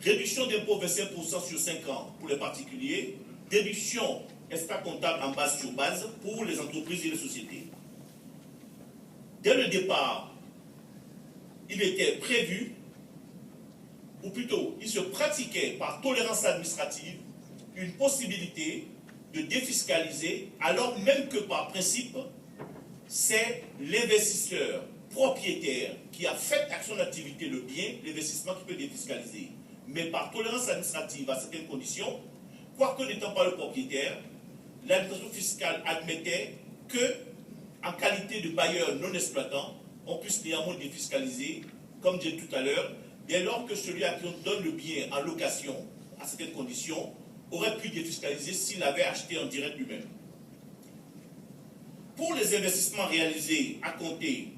réduction d'impôt 25% sur 5 ans pour les particuliers, déduction extra-comptable en base sur base pour les entreprises et les sociétés. Dès le départ, il était prévu, ou plutôt, il se pratiquait par tolérance administrative une possibilité de défiscaliser, alors même que par principe, c'est l'investisseur propriétaire qui a fait à son activité le bien, l'investissement qui peut défiscaliser. Mais par tolérance administrative à certaines conditions, quoique n'étant pas le propriétaire, l'administration fiscale admettait que, en qualité de bailleur non exploitant, on puisse néanmoins défiscaliser, comme j'ai dit tout à l'heure, dès lors que celui à qui on donne le bien en location à certaines conditions aurait pu défiscaliser s'il l'avait acheté en direct lui-même. Pour les investissements réalisés à compter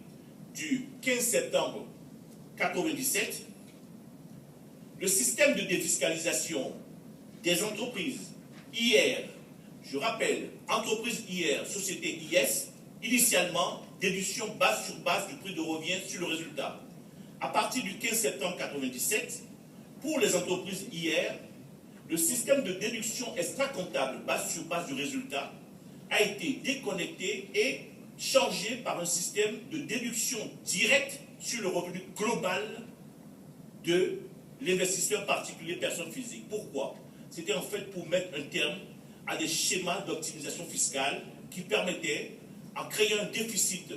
du 15 septembre 1997, le système de défiscalisation des entreprises IR, je rappelle, entreprise IR, société IS, initialement, déduction base sur base du prix de revient sur le résultat. À partir du 15 septembre 1997, pour les entreprises IR, le système de déduction extra-comptable base sur base du résultat a été déconnecté et changé par un système de déduction directe sur le revenu global de l'investisseur particulier personne physique. Pourquoi? C'était en fait pour mettre un terme à des schémas d'optimisation fiscale qui permettaient, en créant un déficit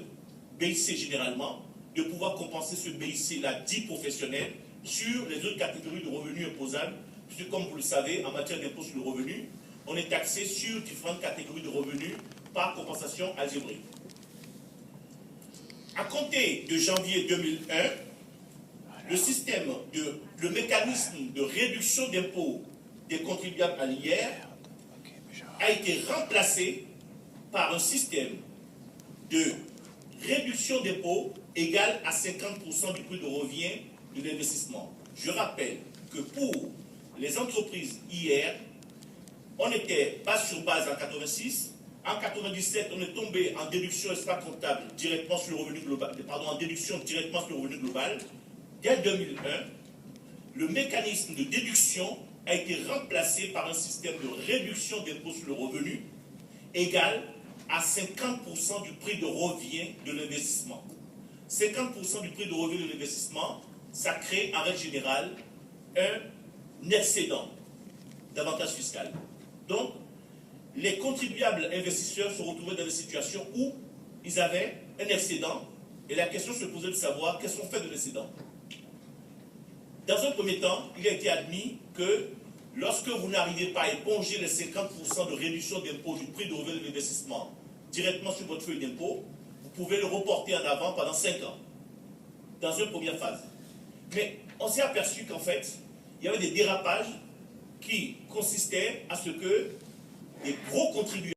BIC généralement, de pouvoir compenser ce BIC-là dit professionnel sur les autres catégories de revenus imposables, puisque comme vous le savez, en matière d'impôt sur le revenu, on est taxé sur différentes catégories de revenus par compensation algébrique. À compter de janvier 2001, le mécanisme de réduction d'impôt des contribuables à l'IR a été remplacé par un système de réduction d'impôt égal à 50% du prix de revient de l'investissement. Je rappelle que pour les entreprises IR, on était base sur base en 86. En 97, on est tombé en déduction extra-comptable directement sur le revenu global, en déduction directement sur le revenu global. Dès 2001, le mécanisme de déduction a été remplacé par un système de réduction d'impôt sur le revenu égal à 50% du prix de revient de l'investissement. 50% du prix de revient de l'investissement, ça crée en règle générale un excédent d'avantage fiscal. Donc, les contribuables investisseurs se retrouvaient dans des situations où ils avaient un excédent et la question se posait de savoir qu'est-ce qu'on fait de l'excédent. Dans un premier temps, il a été admis que lorsque vous n'arrivez pas à éponger les 50% de réduction d'impôt du prix de revenu de l'investissement directement sur votre feuille d'impôt, vous pouvez le reporter en avant pendant 5 ans, dans une première phase. Mais on s'est aperçu qu'en fait, il y avait des dérapages qui consistaient à ce que des gros contribuables